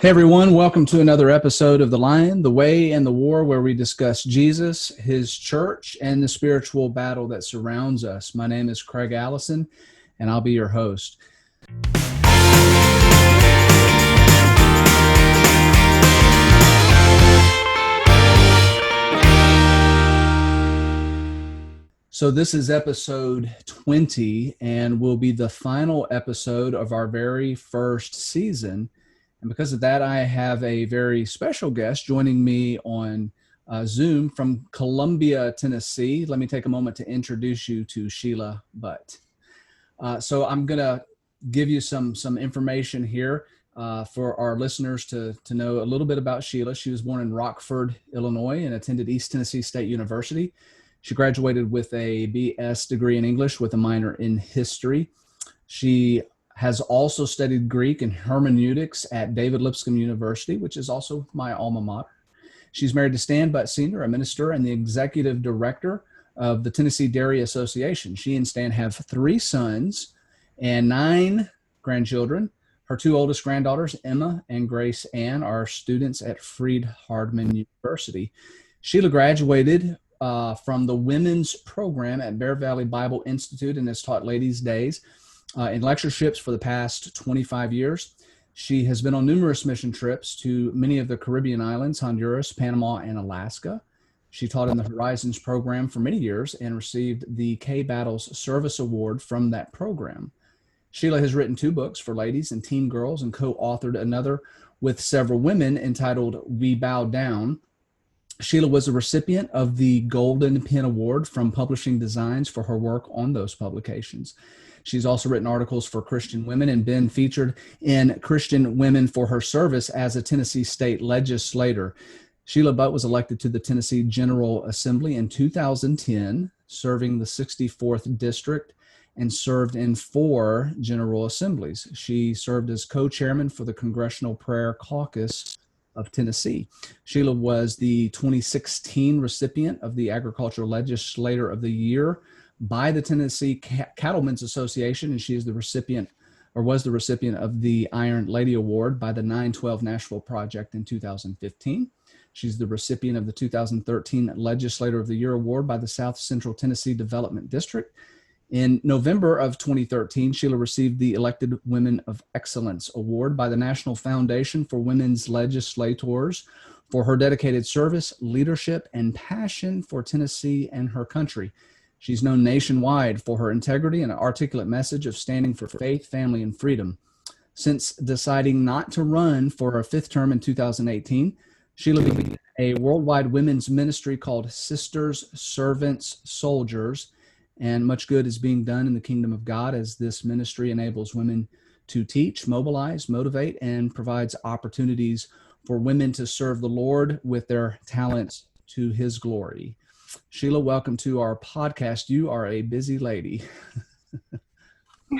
Hey everyone, welcome to another episode of The Lion, the Way, and the War, where we discuss Jesus, his church, and the spiritual battle that surrounds us. My name is Craig Allison, and I'll be your host. So this is episode 20, and will be the final episode of our very first season. And because of that, I have a very special guest joining me on Zoom from Columbia, Tennessee. Let me take a moment to introduce you to Sheila Butt. So I'm going to give you some information here for our listeners to know a little bit about Sheila. She was born in Rockford, Illinois, and attended East Tennessee State University. She graduated with a BS degree in English with a minor in history. She has also studied Greek and hermeneutics at David Lipscomb University, which is also my alma mater. She's married to Stan Butt Sr., a minister and the executive director of the Tennessee Dairy Association. She and Stan have 3 sons and 9 grandchildren. Her 2 oldest granddaughters, Emma and Grace Ann, are students at Freed-Hardeman University. Sheila graduated from the women's program at Bear Valley Bible Institute and has taught Ladies' Days in lectureships for the past 25 years. She has been on numerous mission trips to many of the Caribbean islands, Honduras, Panama, and Alaska. She taught in the Horizons program for many years and received the K-Battles Service Award from that program. Sheila has written 2 books for ladies and teen girls and co-authored another with several women entitled We Bow Down. Sheila was a recipient of the Golden Pen Award from Publishing Designs for her work on those publications. She's also written articles for Christian Women and been featured in Christian Women for her service as a Tennessee state legislator. Sheila Butt was elected to the Tennessee General Assembly in 2010, serving the 64th District, and served in 4 General Assemblies. She served as co-chairman for the Congressional Prayer Caucus of Tennessee. Sheila was the 2016 recipient of the Agricultural Legislator of the Year by the Tennessee Cattlemen's Association, and she is the recipient, or was the recipient, of the Iron Lady Award by the 912 Nashville Project in 2015. She's the recipient of the 2013 Legislator of the Year Award by the South Central Tennessee Development District. In November of 2013, Sheila received the Elected Women of Excellence Award by the National Foundation for Women's Legislators for her dedicated service, leadership, and passion for Tennessee and her country. She's known nationwide for her integrity and an articulate message of standing for faith, family, and freedom. Since deciding not to run for her 5th term in 2018, Sheila began a worldwide women's ministry called Sisters, Servants, Soldiers, and much good is being done in the kingdom of God as this ministry enables women to teach, mobilize, motivate, and provides opportunities for women to serve the Lord with their talents to his glory. Sheila, welcome to our podcast. You are a busy lady.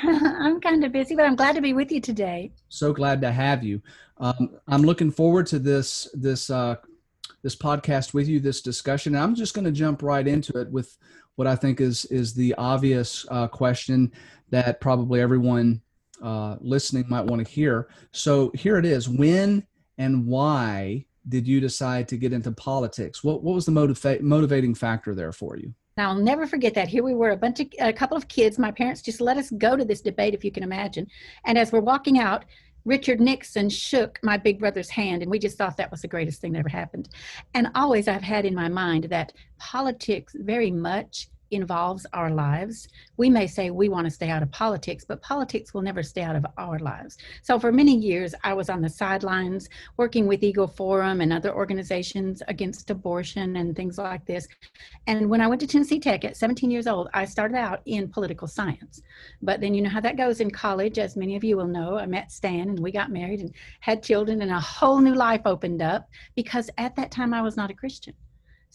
I'm kind of busy, but I'm glad to be with you today. So glad to have you. I'm looking forward to this podcast with you, this discussion. And I'm just going to jump right into it with what I think is the obvious question that probably everyone listening might want to hear. So here it is. When and why did you decide to get into politics? What was the motivating factor there for you? Now, I'll never forget that. Here we were, a couple of kids. My parents just let us go to this debate, if you can imagine. And as we're walking out, Richard Nixon shook my big brother's hand, and we just thought that was the greatest thing that ever happened. And always I've had in my mind that politics very much involves our lives. We may say we want to stay out of politics, but politics will never stay out of our lives. So for many years, I was on the sidelines working with Eagle Forum and other organizations against abortion and things like this. And when I went to Tennessee Tech at 17 years old, I started out in political science. But then you know how that goes in college, as many of you will know. I met Stan and we got married and had children, and a whole new life opened up because at that time I was not a Christian.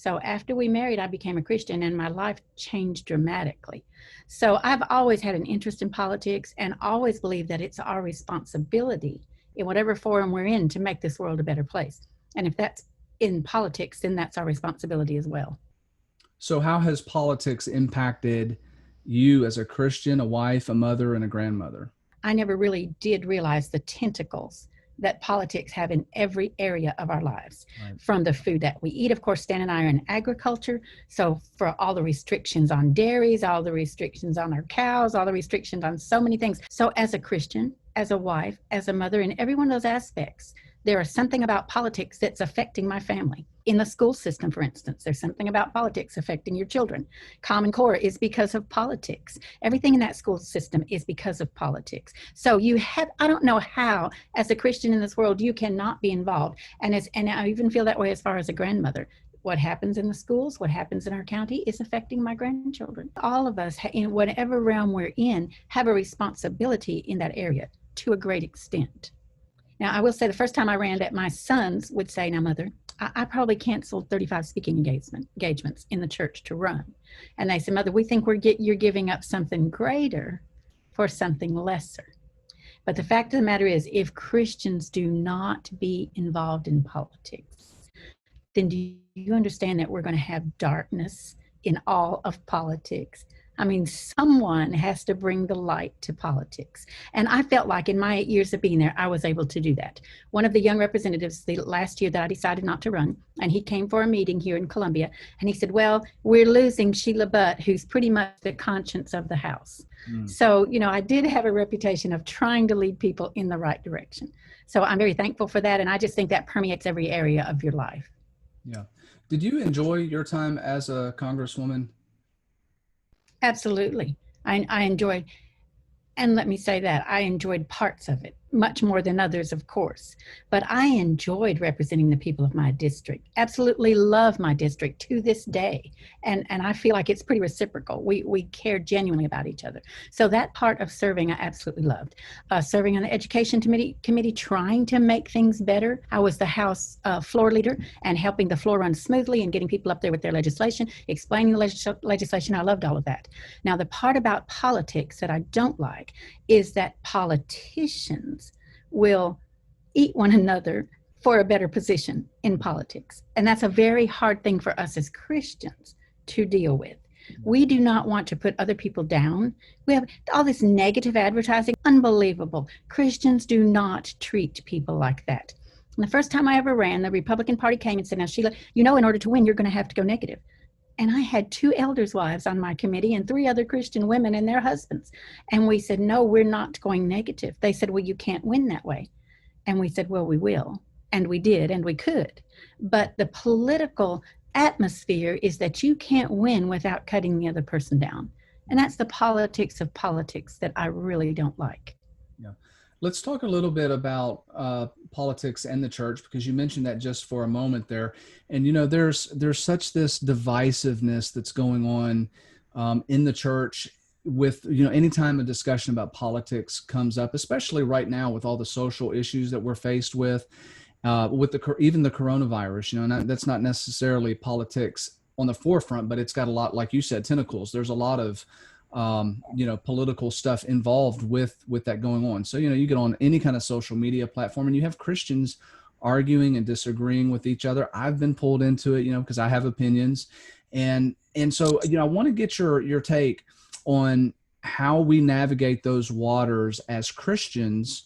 So after we married, I became a Christian and my life changed dramatically. So I've always had an interest in politics and always believed that it's our responsibility in whatever forum we're in to make this world a better place. And if that's in politics, then that's our responsibility as well. So how has politics impacted you as a Christian, a wife, a mother, and a grandmother? I never really did realize the tentacles that politics have in every area of our lives, Right. from the food that we eat. Of course, Stan and I are in agriculture. So for all the restrictions on dairies, all the restrictions on our cows, all the restrictions on so many things. So as a Christian, as a wife, as a mother, in every one of those aspects, there is something about politics that's affecting my family. In the school system, for instance, there's something about politics affecting your children. Common Core is because of politics. Everything in that school system is because of politics. So I don't know how, as a Christian in this world, you cannot be involved. And I even feel that way as far as a grandmother. What happens in the schools, what happens in our county is affecting my grandchildren. All of us, in whatever realm we're in, have a responsibility in that area to a great extent. Now, I will say the first time I ran that, my sons would say, now, Mother, I probably canceled 35 speaking engagements in the church to run. And they said, Mother, we think you're giving up something greater for something lesser. But the fact of the matter is, if Christians do not be involved in politics, then do you understand that we're going to have darkness in all of politics? I mean, someone has to bring the light to politics. And I felt like in my 8 years of being there, I was able to do that. One of the young representatives the last year that I decided not to run, and he came for a meeting here in Columbia, and he said, well, we're losing Sheila Butt, who's pretty much the conscience of the House. So, I did have a reputation of trying to lead people in the right direction. So I'm very thankful for that. And I just think that permeates every area of your life. Yeah. Did you enjoy your time as a congresswoman? Absolutely. I enjoyed, and let me say that, I enjoyed parts of it, much more than others, of course. But I enjoyed representing the people of my district. Absolutely love my district to this day. And I feel like it's pretty reciprocal. We care genuinely about each other. So that part of serving, I absolutely loved. Serving on the Education Committee, trying to make things better. I was the House floor leader and helping the floor run smoothly and getting people up there with their legislation, explaining the legislation. I loved all of that. Now, the part about politics that I don't like is that politicians will eat one another for a better position in politics. And that's a very hard thing for us as Christians to deal with. We do not want to put other people down. We have all this negative advertising. Unbelievable. Christians do not treat people like that. And the first time I ever ran, the Republican Party came and said, now, Sheila, in order to win, you're going to have to go negative. And I had 2 elders' wives on my committee and 3 other Christian women and their husbands. And we said, no, we're not going negative. They said, well, you can't win that way. And we said, well, we will. And we did, and we could. But the political atmosphere is that you can't win without cutting the other person down. And that's the politics of politics that I really don't like. Yeah. Let's talk a little bit about politics and the church, because you mentioned that just for a moment there. And, there's such this divisiveness that's going on in the church with, anytime a discussion about politics comes up, especially right now with all the social issues that we're faced with even the coronavirus, and that's not necessarily politics on the forefront, but it's got a lot, like you said, tentacles. There's a lot of political stuff involved with that going on. So, you get on any kind of social media platform and you have Christians arguing and disagreeing with each other. I've been pulled into it, because I have opinions. And so, I want to get your take on how we navigate those waters as Christians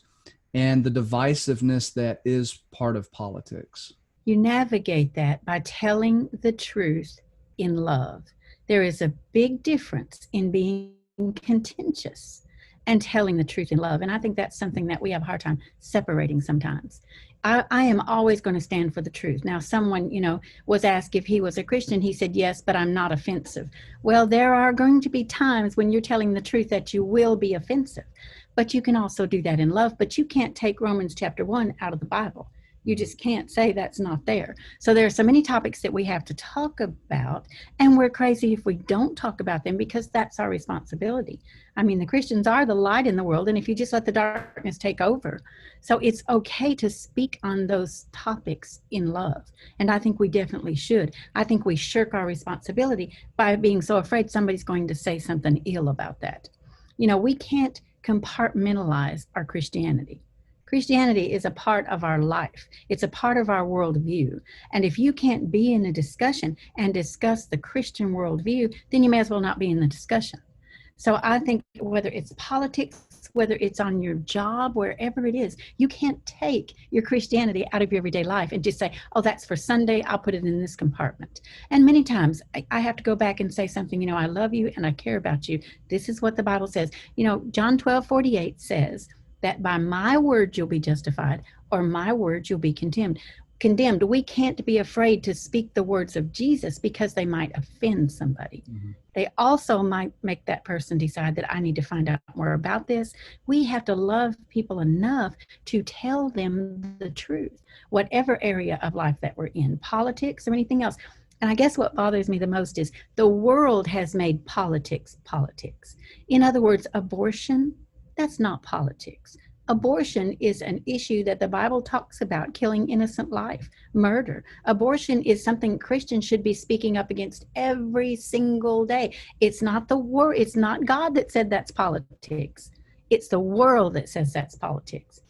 and the divisiveness that is part of politics. You navigate that by telling the truth in love. There is a big difference in being contentious and telling the truth in love. And I think that's something that we have a hard time separating sometimes. I am always going to stand for the truth. Now, someone, was asked if he was a Christian. He said, yes, but I'm not offensive. Well, there are going to be times when you're telling the truth that you will be offensive, but you can also do that in love. But you can't take Romans chapter 1 out of the Bible. You just can't say that's not there. So there are so many topics that we have to talk about, and we're crazy if we don't talk about them, because that's our responsibility. I mean, the Christians are the light in the world, and if you just let the darkness take over. So it's okay to speak on those topics in love, and I think we definitely should. I think we shirk our responsibility by being so afraid somebody's going to say something ill about that. We can't compartmentalize our Christianity. Christianity is a part of our life. It's a part of our worldview. And if you can't be in a discussion and discuss the Christian worldview, then you may as well not be in the discussion. So I think whether it's politics whether it's on your job, wherever it is. You can't take your Christianity out of your everyday life and just say, oh, that's for Sunday, I'll put it in this compartment. And many times I have to go back and say something, I love you and I care about you. This is what the Bible says. John 12:48 says that by my word you'll be justified, or my word you'll be condemned. We can't be afraid to speak the words of Jesus because they might offend somebody. Mm-hmm. They also might make that person decide that I need to find out more about this. We have to love people enough to tell them the truth, whatever area of life that we're in, politics or anything else. And I guess what bothers me the most is the world has made politics politics. In other words, abortion, that's not politics. Abortion is an issue that the Bible talks about, killing innocent life, murder. Abortion is something Christians should be speaking up against every single day. It's not it's not God that said that's politics. It's the world that says that's politics.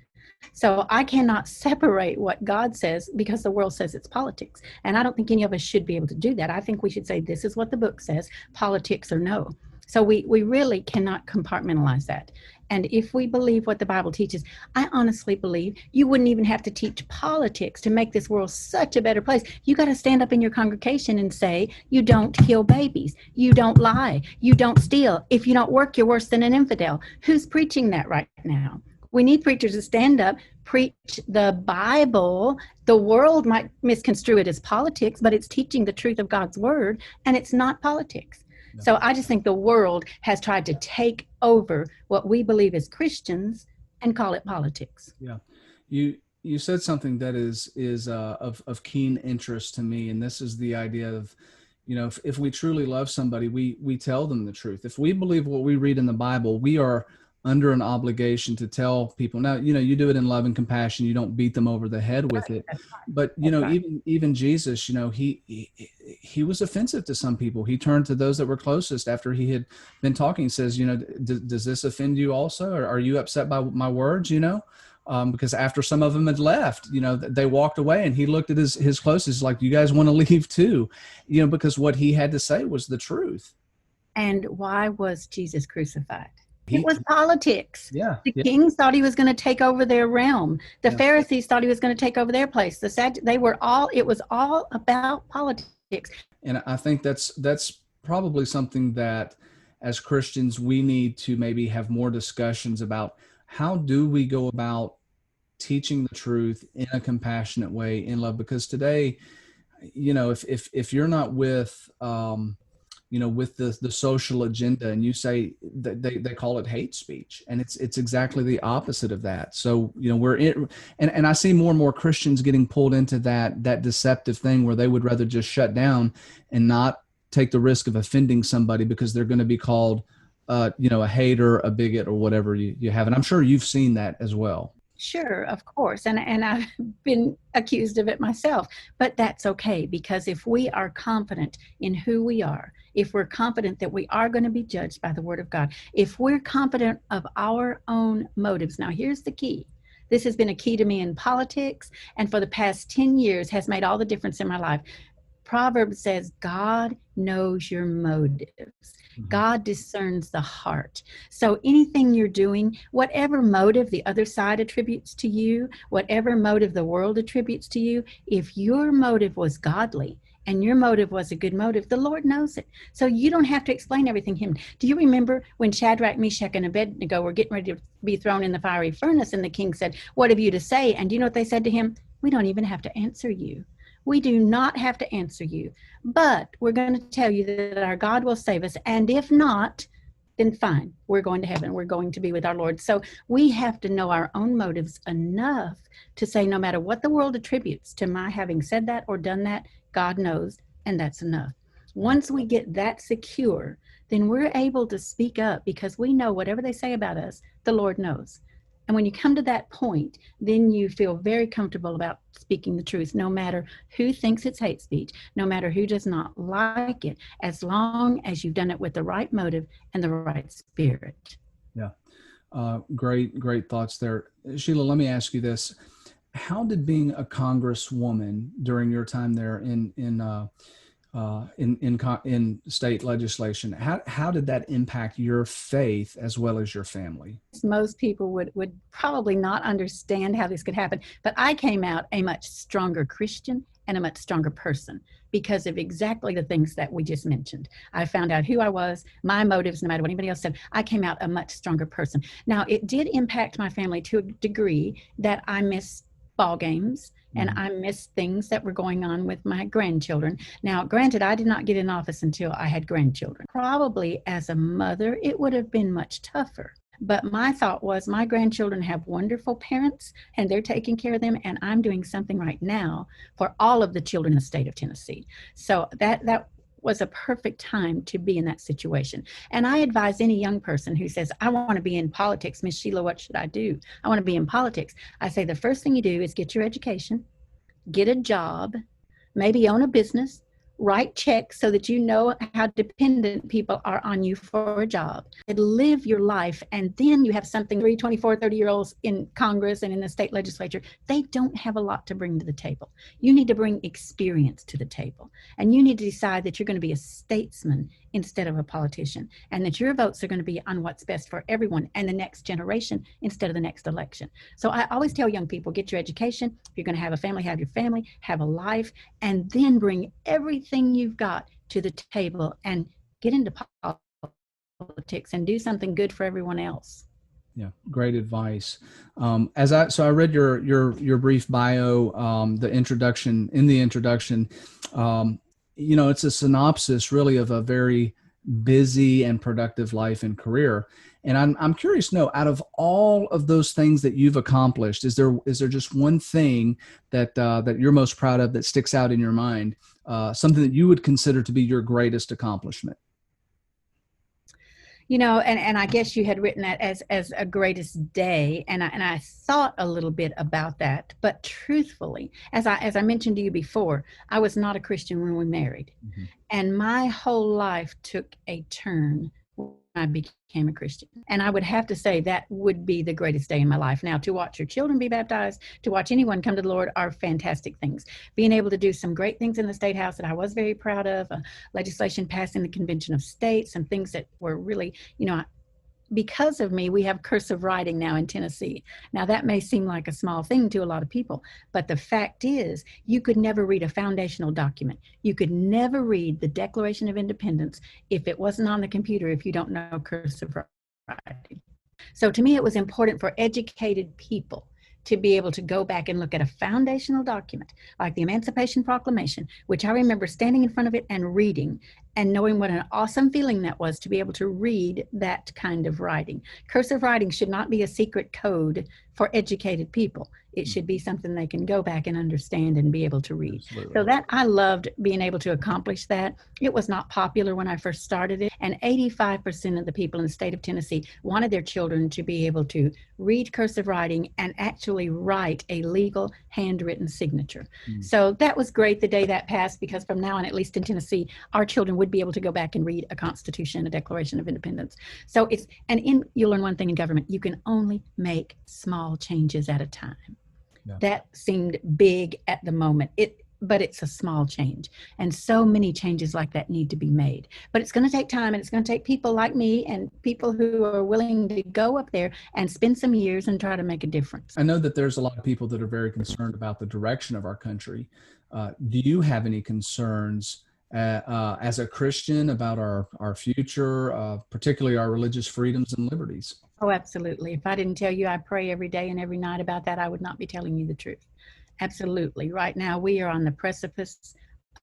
So I cannot separate what God says because the world says it's politics. And I don't think any of us should be able to do that. I think we should say, this is what the book says, politics or no. So we really cannot compartmentalize that. And if we believe what the Bible teaches, I honestly believe you wouldn't even have to teach politics to make this world such a better place. You got to stand up in your congregation and say, you don't kill babies, you don't lie, you don't steal. If you don't work, you're worse than an infidel. Who's preaching that right now? We need preachers to stand up, preach the Bible. The world might misconstrue it as politics, but it's teaching the truth of God's word, and it's not politics. No. So I just think the world has tried to take over what we believe as Christians and call it politics. Yeah. You said something that is of keen interest to me, and this is the idea of, if we truly love somebody, we tell them the truth. If we believe what we read in the Bible, we are under an obligation to tell people. Now, you do it in love and compassion. You don't beat them over the head with it. But, even Jesus, he was offensive to some people. He turned to those that were closest after he had been talking, says, does this offend you also? Or are you upset by my words, because after some of them had left, they walked away, and he looked at his closest like, you guys want to leave too, because what he had to say was the truth. And why was Jesus crucified? It was politics. Yeah. The kings thought he was going to take over their realm. The Pharisees thought he was going to take over their place. It was all about politics. And I think that's probably something that as Christians, we need to maybe have more discussions about. How do we go about teaching the truth in a compassionate way, in love? Because today, if you're not with, with the social agenda, and you say that they call it hate speech, and it's exactly the opposite of that. So, and I see more and more Christians getting pulled into that deceptive thing where they would rather just shut down and not take the risk of offending somebody because they're going to be called, a hater, a bigot, or whatever you have. And I'm sure you've seen that as well. Sure, of course. And I've been accused of it myself, but that's okay, because if we are confident in who we are, if we're confident that we are going to be judged by the word of God, if we're confident of our own motives. Now, here's the key. This has been a key to me in politics, and for the past 10 years has made all the difference in my life. Proverbs says, God knows your motives. Mm-hmm. God discerns the heart. So anything you're doing, whatever motive the other side attributes to you, whatever motive the world attributes to you, if your motive was godly and your motive was a good motive, the Lord knows it. So you don't have to explain everything to him. Do you remember when Shadrach, Meshach, and Abednego were getting ready to be thrown in the fiery furnace, and the king said, what have you to say? And do you know what they said to him? We don't even have to answer you. We do not have to answer you, but we're going to tell you that our God will save us. And if not, then fine, we're going to heaven. We're going to be with our Lord. So we have to know our own motives enough to say, no matter what the world attributes to my having said that or done that, God knows, and that's enough. Once we get that secure, then we're able to speak up, because we know whatever they say about us, the Lord knows. And when you come to that point, then you feel very comfortable about speaking the truth, no matter who thinks it's hate speech, no matter who does not like it, as long as you've done it with the right motive and the right spirit. Yeah. Great thoughts there. Sheila, let me ask you this. How did being a congresswoman during your time there in in state legislation. How did that impact your faith as well as your family? Most people would probably not understand how this could happen, but I came out a much stronger Christian and a much stronger person because of exactly the things that we just mentioned. I found out who I was, my motives, no matter what anybody else said. I came out a much stronger person. Now, it did impact my family to a degree that I missed ball games and I missed things that were going on with my grandchildren. Now, granted, I did not get in office until I had grandchildren. Probably as a mother, it would have been much tougher. But my thought was my grandchildren have wonderful parents and they're taking care of them. And I'm doing something right now for all of the children in the state of Tennessee. So that was a perfect time to be in that situation. And I advise any young person who says, I want to be in politics, Miss Sheila, what should I do? I want to be in politics. I say the first thing you do is get your education, get a job, maybe own a business, write checks so that you know how dependent people are on you for a job, and live your life. And then you have something. 24, 30-year-olds in Congress and in the state legislature, they don't have a lot to bring to the table. You need to bring experience to the table. And you need to decide that you're going to be a statesman instead of a politician, and that your votes are going to be on what's best for everyone and the next generation instead of the next election. So I always tell young people, get your education. If you're going to have a family, have your family, have a life, and then bring everything you've got to the table and get into politics and do something good for everyone else. Yeah, great advice. So I read your brief bio, the introduction. In the introduction, it's a synopsis really of a very busy and productive life and career. And I'm curious to know, out of all of those things that you've accomplished, is there just one thing that you're most proud of that sticks out in your mind, something that you would consider to be your greatest accomplishment? And I guess you had written that as a greatest day, and I thought a little bit about that. But truthfully, as I mentioned to you before, I was not a Christian when we married, and my whole life took a turn when I became a Christian. And I would have to say that would be the greatest day in my life. Now, to watch your children be baptized, to watch anyone come to the Lord are fantastic things. Being able to do some great things in the State House that I was very proud of, legislation passed in the Convention of States, and things that were really, because of me, we have cursive writing now in Tennessee. Now, that may seem like a small thing to a lot of people, but the fact is, you could never read a foundational document. You could never read the Declaration of Independence if it wasn't on the computer, if you don't know cursive writing. So to me, it was important for educated people to be able to go back and look at a foundational document like the Emancipation Proclamation, which I remember standing in front of it and reading and knowing what an awesome feeling that was to be able to read that kind of writing. Cursive writing should not be a secret code for educated people. It should be something they can go back and understand and be able to read. Absolutely. So that I loved being able to accomplish that. It was not popular when I first started it, and 85% of the people in the state of Tennessee wanted their children to be able to read cursive writing and actually write a legal handwritten signature. So that was great the day that passed, because from now on, at least in Tennessee, our children would be able to go back and read a Constitution, a Declaration of Independence. So you'll learn one thing in government: you can only make small changes at a time. Yeah. That seemed big at the moment, but it's a small change. And so many changes like that need to be made. But it's going to take time, and it's going to take people like me and people who are willing to go up there and spend some years and try to make a difference. I know that there's a lot of people that are very concerned about the direction of our country. Do you have any concerns as a Christian about our future, particularly our religious freedoms and liberties? Oh, absolutely. If I didn't tell you I pray every day and every night about that, I would not be telling you the truth. Absolutely. Right now, we are on the precipice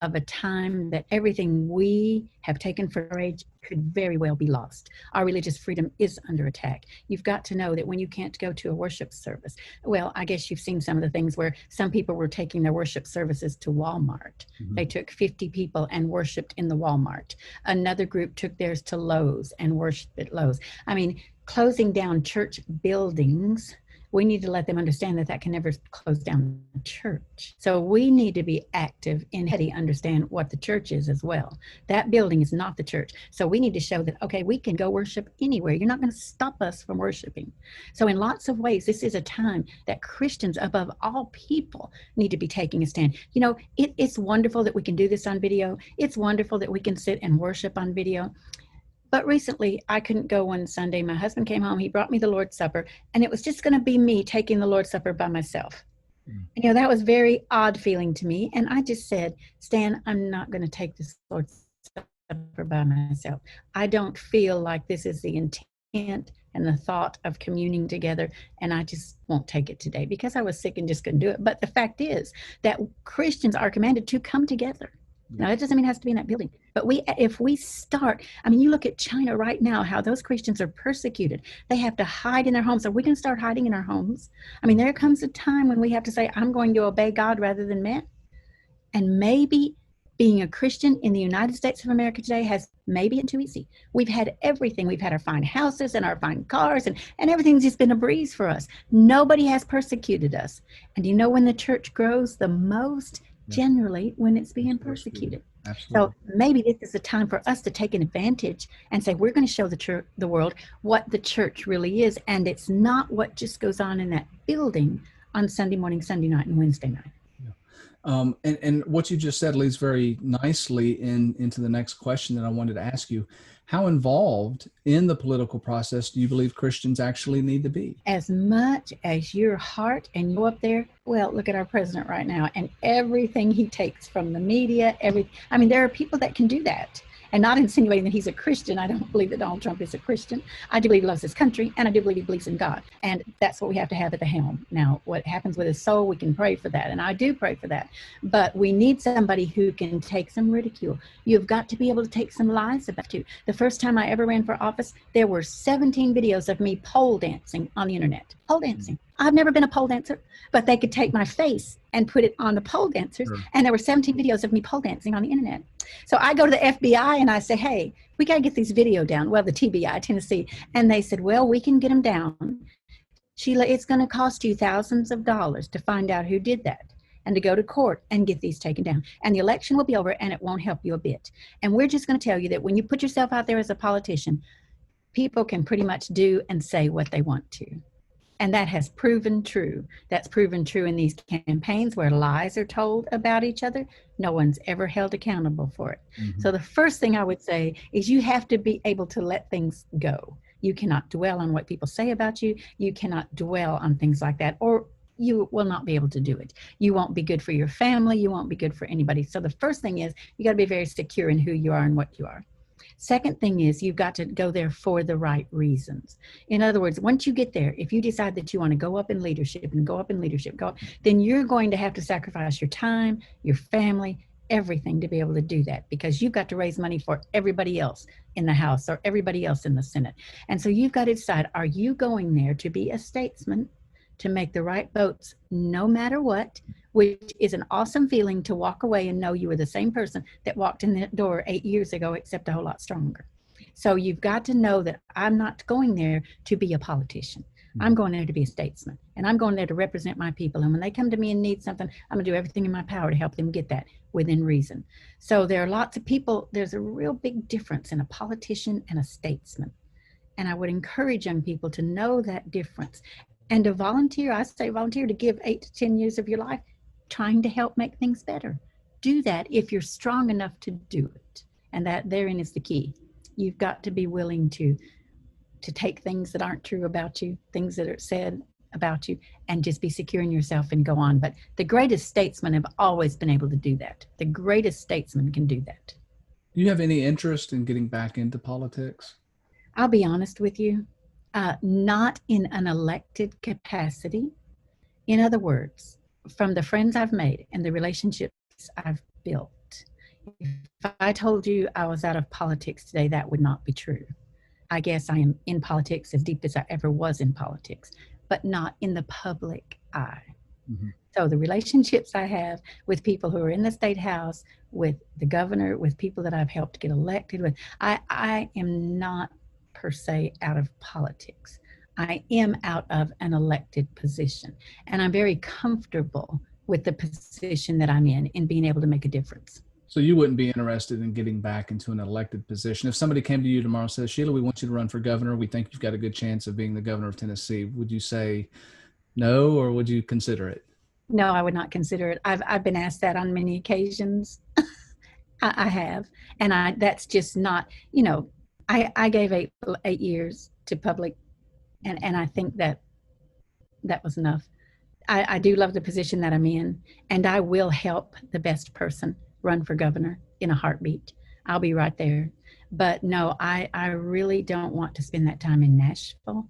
of a time that everything we have taken for granted could very well be lost. Our religious freedom is under attack. You've got to know that when you can't go to a worship service, well, I guess you've seen some of the things where some people were taking their worship services to Walmart. They took 50 people and worshiped in the Walmart. Another group took theirs to Lowe's and worshiped at Lowe's. I mean, closing down church buildings we need to let them understand that that can never close down the church. So we need to be active in helping understand what the church is as well. That building is not the church. So we need to show that, okay, we can go worship anywhere. You're not going to stop us from worshiping. So in lots of ways, this is a time that Christians above all people need to be taking a stand. You know, it's wonderful that we can do this on video. It's wonderful that we can sit and worship on video. But recently, I couldn't go one Sunday. My husband came home. He brought me the Lord's Supper, and it was just going to be me taking the Lord's Supper by myself. You know, that was very odd feeling to me. And I just said, Stan, I'm not going to take this Lord's Supper by myself. I don't feel like this is the intent and the thought of communing together, and I just won't take it today because I was sick and just couldn't do it. But the fact is that Christians are commanded to come together. Now, that doesn't mean it has to be in that building, but if we start, I mean, you look at China right now, how those Christians are persecuted. They have to hide in their homes. Are we going to start hiding in our homes? I mean, there comes a time when we have to say, I'm going to obey God rather than men. And maybe being a Christian in the United States of America today has maybe been too easy. We've had everything. We've had our fine houses and our fine cars, and everything's just been a breeze for us. Nobody has persecuted us. And you know when the church grows the most? Generally when it's being persecuted. Absolutely. So maybe this is a time for us to take an advantage and say, we're going to show the world what the church really is. And it's not what just goes on in that building on Sunday morning, Sunday night, and Wednesday night. And what you just said leads very nicely into the next question that I wanted to ask you. How involved in the political process do you believe Christians actually need to be? As much as your heart and you up there. Well, look at our president right now and everything he takes from the media. I mean, there are people that can do that. And not insinuating that he's a Christian. I don't believe that Donald Trump is a Christian. I do believe he loves his country, and I do believe he believes in God. And that's what we have to have at the helm. Now, what happens with his soul, we can pray for that, and I do pray for that. But we need somebody who can take some ridicule. You've got to be able to take some lies about you. The first time I ever ran for office, there were 17 videos of me pole dancing on the internet. Pole dancing. I've never been a pole dancer, but they could take my face and put it on the pole dancers. Sure. And there were 17 videos of me pole dancing on the internet. So I go to the FBI and I say, hey, we got to get these video down. Well, the TBI, Tennessee. And they said, well, we can get them down. Sheila, it's going to cost you thousands of dollars to find out who did that and to go to court and get these taken down. And the election will be over and it won't help you a bit. And we're just going to tell you that when you put yourself out there as a politician, people can pretty much do and say what they want to. And that has proven true. That's proven true in these campaigns where lies are told about each other. No one's ever held accountable for it. Mm-hmm. So the first thing I would say is you have to be able to let things go. You cannot dwell on what people say about you. You cannot dwell on things like that, or you will not be able to do it. You won't be good for your family. You won't be good for anybody. So the first thing is you got to be very secure in who you are and what you are. Second thing is you've got to go there for the right reasons. In other words, once you get there, if you decide that you want to go up in leadership, then you're going to have to sacrifice your time, your family, everything to be able to do that, because you've got to raise money for everybody else in the House or everybody else in the Senate. And so you've got to decide, are you going there to be a statesman, to make the right votes no matter what, which is an awesome feeling to walk away and know you were the same person that walked in the door 8 years ago, except a whole lot stronger. So you've got to know that I'm not going there to be a politician. I'm going there to be a statesman, and I'm going there to represent my people. And when they come to me and need something, I'm going to do everything in my power to help them get that within reason. So there are lots of people, there's a real big difference in a politician and a statesman. And I would encourage young people to know that difference and to volunteer. I say volunteer to give 8 to 10 years of your life trying to help make things better. Do that if you're strong enough to do it. And that therein is the key. You've got to be willing to take things that aren't true about you, things that are said about you, and just be secure in yourself and go on. But the greatest statesmen have always been able to do that. The greatest statesmen can do that. Do you have any interest in getting back into politics? I'll be honest with you, not in an elected capacity. In other words, from the friends I've made and the relationships I've built, if I told you I was out of politics today, that would not be true. I guess I am in politics as deep as I ever was in politics, but not in the public eye. Mm-hmm. So the relationships I have with people who are in the state house, with the governor, with people that I've helped get elected with, I am not per se out of politics. I am out of an elected position, and I'm very comfortable with the position that I'm in being able to make a difference. So you wouldn't be interested in getting back into an elected position. If somebody came to you tomorrow and said, Sheila, we want you to run for governor. We think you've got a good chance of being the governor of Tennessee. Would you say no, or would you consider it? No, I would not consider it. I've been asked that on many occasions. I have. And that's just not, I gave 8 years to public, and I think that was enough. I do love the position that I'm in, and I will help the best person run for governor in a heartbeat. I'll be right there. But no, I really don't want to spend that time in Nashville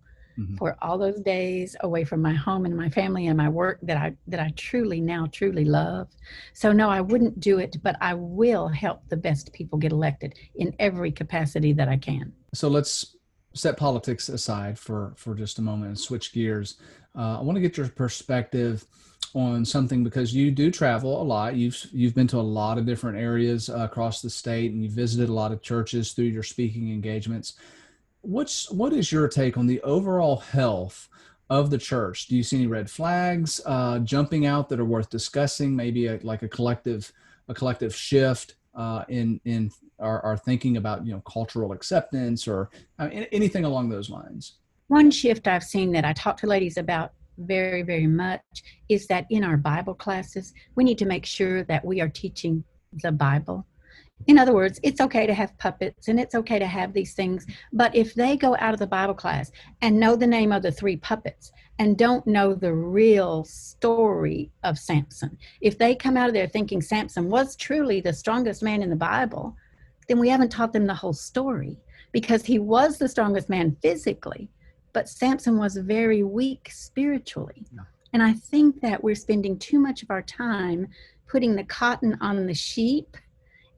for all those days away from my home and my family and my work that I truly love. So no, I wouldn't do it, but I will help the best people get elected in every capacity that I can. So let's set politics aside for just a moment and switch gears. I want to get your perspective on something, because you do travel a lot. You've been to a lot of different areas across the state, and you visited a lot of churches through your speaking engagements. What is your take on the overall health of the church? Do you see any red flags jumping out that are worth discussing? Maybe a collective shift in our thinking about cultural acceptance, or anything along those lines. One shift I've seen that I talk to ladies about very, very much is that in our Bible classes, we need to make sure that we are teaching the Bible. In other words, it's okay to have puppets and it's okay to have these things, but if they go out of the Bible class and know the name of the 3 puppets and don't know the real story of Samson, if they come out of there thinking Samson was truly the strongest man in the Bible, then we haven't taught them the whole story, because he was the strongest man physically, but Samson was very weak spiritually. Yeah. And I think that we're spending too much of our time putting the cotton on the sheep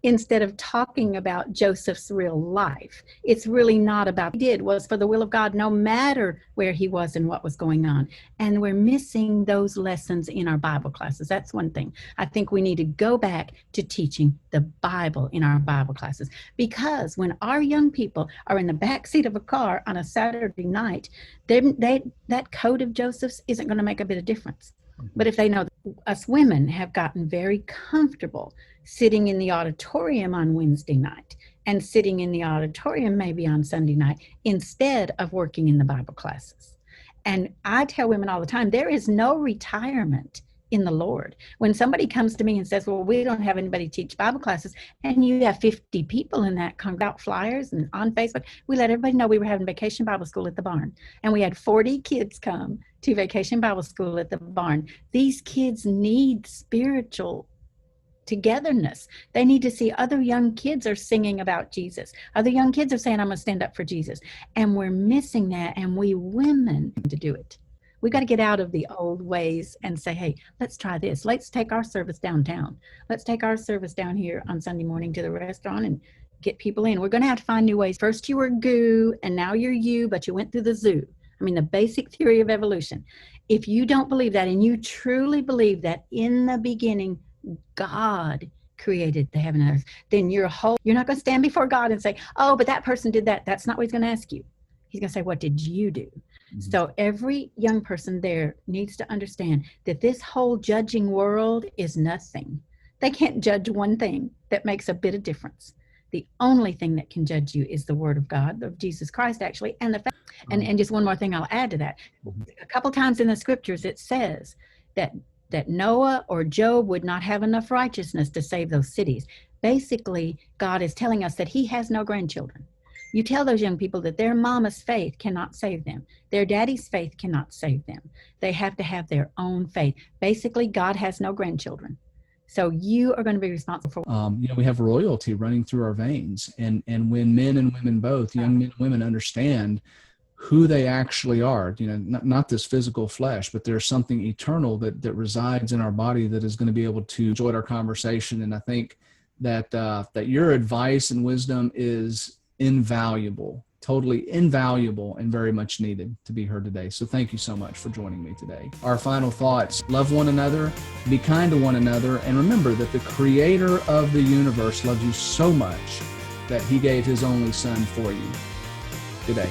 instead of talking about Joseph's real life. It's really not about what he did was for the will of God, no matter where he was and what was going on. And we're missing those lessons in our Bible classes. That's one thing. I think we need to go back to teaching the Bible in our Bible classes, because when our young people are in the back seat of a car on a Saturday night, that code of Joseph's isn't going to make a bit of difference. But if they know, us women have gotten very comfortable sitting in the auditorium on Wednesday night and sitting in the auditorium maybe on Sunday night instead of working in the Bible classes. And I tell women all the time, there is no retirement in the Lord. When somebody comes to me and says, well, we don't have anybody teach Bible classes, and you have 50 people in that out flyers and on Facebook, we let everybody know we were having vacation Bible school at the barn. And we had 40 kids come to vacation Bible school at the barn. These kids need spiritual togetherness. They need to see other young kids are singing about Jesus. Other young kids are saying, I'm going to stand up for Jesus. And we're missing that, and we women to do it. We got to get out of the old ways and say, hey, let's try this. Let's take our service downtown. Let's take our service down here on Sunday morning to the restaurant and get people in. We're going to have to find new ways. First you were goo, and now you're you, but you went through the zoo. I mean, the basic theory of evolution. If you don't believe that, and you truly believe that in the beginning, God created the heaven and earth, then you're not going to stand before God and say, oh, but that person did that. That's not what he's going to ask you. He's going to say, what did you do? Mm-hmm. So every young person there needs to understand that this whole judging world is nothing. They can't judge one thing that makes a bit of difference. The only thing that can judge you is the word of God, of Jesus Christ, actually. And and just one more thing I'll add to that. Mm-hmm. A couple times in the scriptures, it says that Noah or Job would not have enough righteousness to save those cities. Basically, God is telling us that he has no grandchildren. You tell those young people that their mama's faith cannot save them. Their daddy's faith cannot save them. They have to have their own faith. Basically, God has no grandchildren. So you are going to be responsible for. We have royalty running through our veins. And when men and women both, young men and women, understand who they actually are, not this physical flesh, but there's something eternal that resides in our body that is going to be able to enjoy our conversation. And I think that your advice and wisdom is invaluable, totally invaluable, and very much needed to be heard today. So thank you so much for joining me today. Our final thoughts: love one another, be kind to one another, and remember that the creator of the universe loves you so much that he gave his only son for you. Good day.